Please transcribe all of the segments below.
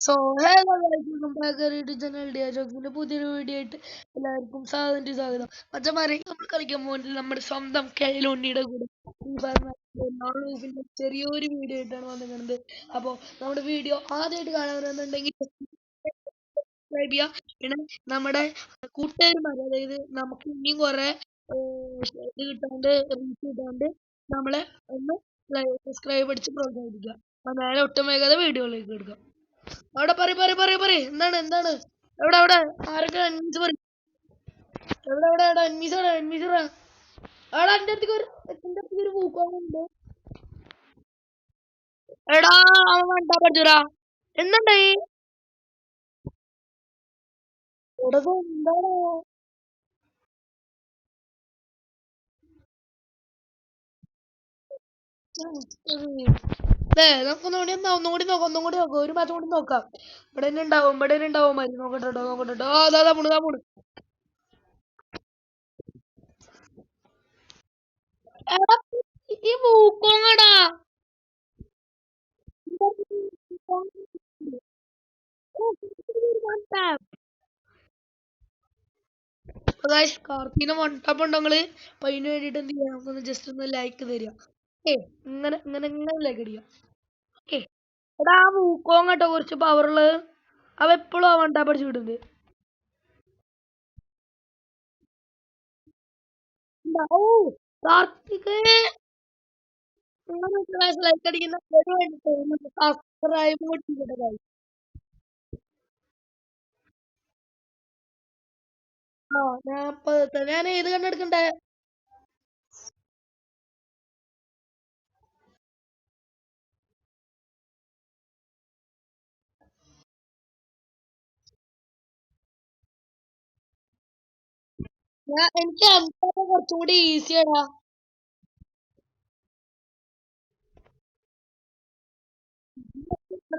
So hello welcome back to channel dear ജോക്സിന്റെ പുതിയൊരു video ആയിട്ട് എല്ലാവർക്കും സ്വാഗതം. മച്ചന്മാരെ നമ്മൾ കളിക്കാൻ പോകുന്നത് നമ്മുടെ സ്വന്തം കയ്യിലുണ്ണിയുടെ കൂടെ ഈ പറഞ്ഞ നാളൂഫിന്റെ ചെറിയൊരു വീഡിയോ ആയിട്ടാണ് വന്നിരിക്കുന്നത്. അപ്പോൾ നമ്മുടെ വീഡിയോ ആദ്യമായിട്ട് കാണാമെന്നുണ്ടെങ്കിൽ സബ്സ്ക്രൈബ് ചെയ്യുക. പിന്നെ നമ്മുടെ കൂട്ടുകാരുമാർ, അതായത് നമുക്ക് ഇനിയും കുറെ ഇത് കിട്ടാണ്ട് റീച്ച് കിട്ടാണ്ട് നമ്മളെ ഒന്ന് സബ്സ്ക്രൈബ് അടിച്ച് പ്രോത്സാഹിപ്പിക്കുക. അപ്പൊ നേരെ ഒട്ടും വേഗത വീഡിയോയിലേക്ക് എടുക്കാം. അവിടെ പറ എന്താണ് എവിടെ ആരൊക്കെ അന്വേഷിച്ച് പറയും. എവിടെ അന്വേഷിച്ചോടാ അവിടെ എന്റെ അടുത്തേക്ക് ഒരു പൂക്കോളുണ്ട്. എടാ അവൻ വേണ്ടാ പഠിച്ചോടാ. എന്തുണ്ടായി എടാ എന്താണ് നമുക്കൊന്നുകൂടി നോക്കാം ഒരു മാസം കൂടി നോക്കാം. ഇവിടെ തന്നെ ഉണ്ടാവും മതി. നോക്കട്ടെ അതാ പോണ്. എടാ ഈ പൂക്കോങ്ങടാ കാർത്തിനെ വൺടാപ്പ് ഉണ്ടോ നിങ്ങള്? അപ്പൊ അതിന് വേണ്ടിട്ട് എന്ത് ചെയ്യാം, നമുക്കൊന്ന് ജസ്റ്റ് ഒന്ന് ലൈക്ക് തരിക. ഏ ഇങ്ങനെ ലൈക്ക് അടിക്കുക. ഓക്കെ. എടാ ആ വൂക്കോങ് കേട്ടോ കുറച്ച് പവറുള്ളത്. അവ എപ്പോഴും ആ വൺടാപ്പ് അടിച്ചു വിടുന്നത്. ഓ കാർത്തിക് ലൈക്ക് അടിക്കുന്ന സബ്സ്ക്രൈബ് പൊട്ടിക്കട്ടെ. ആ ഞാൻ ഏത് കണ്ടെടുക്കണ്ടേ? എനിക്ക് അമ്പത് കുറച്ചും കൂടി ഈസിയാടാ.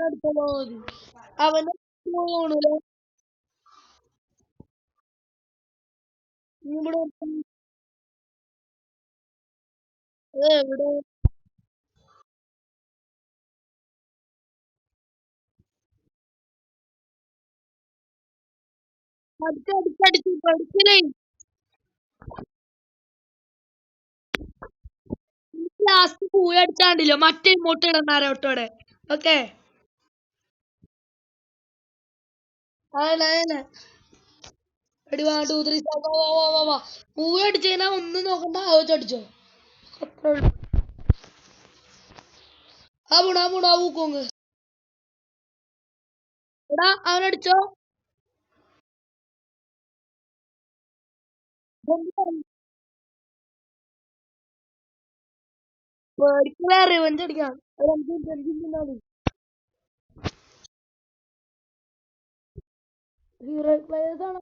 എടുത്തോളൂ മതി. അവന് തോന്നൂല. ഇവിടെ എവിടെ അടിച്ചടിച്ചടിച്ച് പഠിച്ചില്ലേ? ലാസ്റ്റ് പൂയ അടിച്ചാണ്ടില്ലോ മറ്റേ ഇങ്ങോട്ട് ഇടന്നാരോട്ടോടെ. ഓക്കെ. അതന്നെ എടി 1 2 3 വാ. പൂയ അടിച്ചു കഴിഞ്ഞാൽ ഒന്നും നോക്കണ്ട, ആവച്ചടിച്ചോ. അത്രേ ഉള്ളൂ. ആ പൂക്കോങ് എടാ അവനടിച്ചോ. പേടിക്കില്ല, റിവഞ്ച് അടിക്കാം. ഒരു 5 മിനിറ്റ് ഹീറോ പ്ലേയേഴ്സ് ആണ്.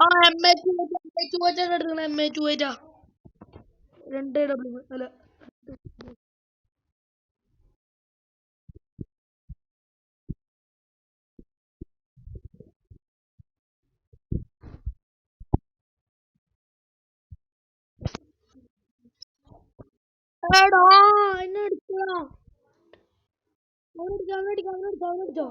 ആ MA2 എടുക്കണം. MA2 2W അല്ല. എടാ എന്നെ അടിച്ചോ. അവനടിച്ചോ.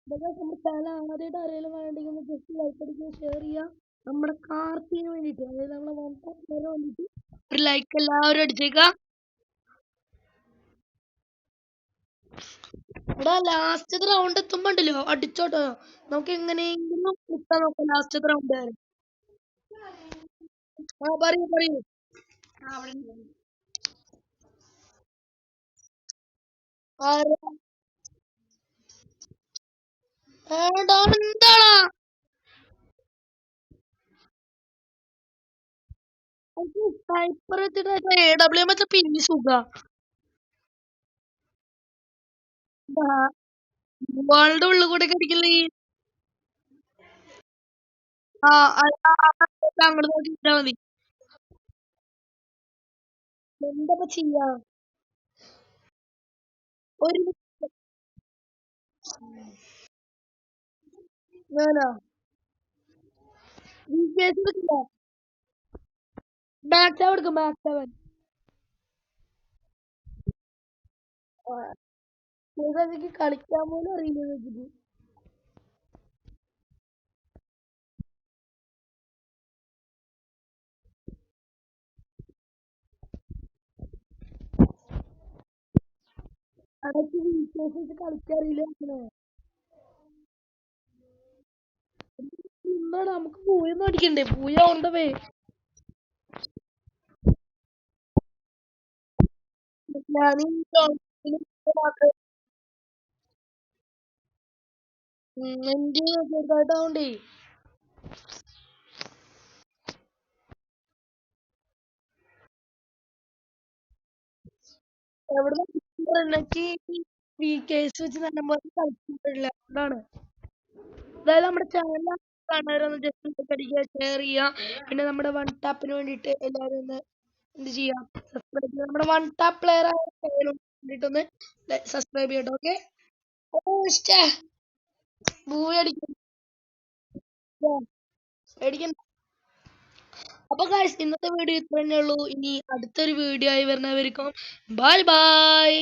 നമ്മുടെ ചാനൽ ആദ്യമായിട്ട് ആരെങ്കിലും വേണ്ടെങ്കിൽ ജസ്റ്റ് ലൈക്ക് അടിക്കുക, ഷെയർ ചെയ്യുക. നമ്മുടെ കാർത്തിന് വേണ്ടിട്ട്, അതായത് നമ്മളെ വേണ്ടിട്ട് ഒരു ലൈക്ക് എല്ലാവരും അടിച്ചേക്ക. എടാ ലാസ്റ്റത്തെ റൗണ്ട് എത്തുമ്പോണ്ടല്ലോ അടിച്ചോട്ടോ. നമുക്ക് എങ്ങനെയെങ്കിലും കിട്ടാൻ നോക്കാം ലാസ്റ്റത്തെ റൗണ്ട് വരെ. ആ പറയൂ. ആരാ? എടാ എന്താടാ സ്നൈപ്പർ വെച്ചിട്ട് AW വെച്ച പിന്നെ സുഖ. വേൾഡ് ഉള്ളിൽ കൂടെ അടിക്കില്ലേ. ആ അങ്ങോട്ട് നോക്കിട്ടാ മതി. എന്താ ചെയ്യാ. ഒരു ഞാനാ VKS എടുക്കില്ല. മാക്സ് സെവൻ എടുക്കും, മാക്സ് സെവൻ. എനിക്ക് കളിക്കാൻ പോലും അറിയില്ല ഇതിന്. അതൊക്കെ VKS വെച്ച് കളിക്കാൻ അറിയില്ല അങ്ങനെ. എന്താണ് നമുക്ക് പൂയൊന്നും അടിക്കണ്ടേ? പൂയ ഓൺ ദ വേ. ഞാൻ എന്റെ ചെറുതായിട്ടാവണ്ടേ. എവിടെ എനിക്ക് VKS വെച്ച് നല്ലപോലെ കളിച്ചിട്ടില്ല, അതാണ്. അതായത് നമ്മുടെ ചാനൽ കാണുന്നവരൊന്ന് ജസ്റ്റ് അടിക്കുക, ഷെയർ ചെയ്യുക. പിന്നെ നമ്മുടെ വൺ ടാപ്പിന് വേണ്ടിയിട്ട് എല്ലാവരും ഒന്ന് എന്ത് ചെയ്യാം, സബ്സ്ക്രൈബ് ചെയ്യുക. നമ്മുടെ വൺ ടാപ്പ് പ്ലെയർ ആയ വേണ്ടിയിട്ടൊന്ന് സബ്സ്ക്രൈബ് ചെയ്യട്ടോ. ഓക്കെ. ഓ ഇഷ്ടേ മൂവി അടിക്കും. പേടിക്കണ്ട. അപ്പൊ ഗായ്സ്, ഇന്നത്തെ വീഡിയോ ഇത്ര തന്നെ ഉള്ളൂ. ഇനി അടുത്തൊരു വീഡിയോ ആയി വരുന്നവർക്കും ബൈ ബൈ.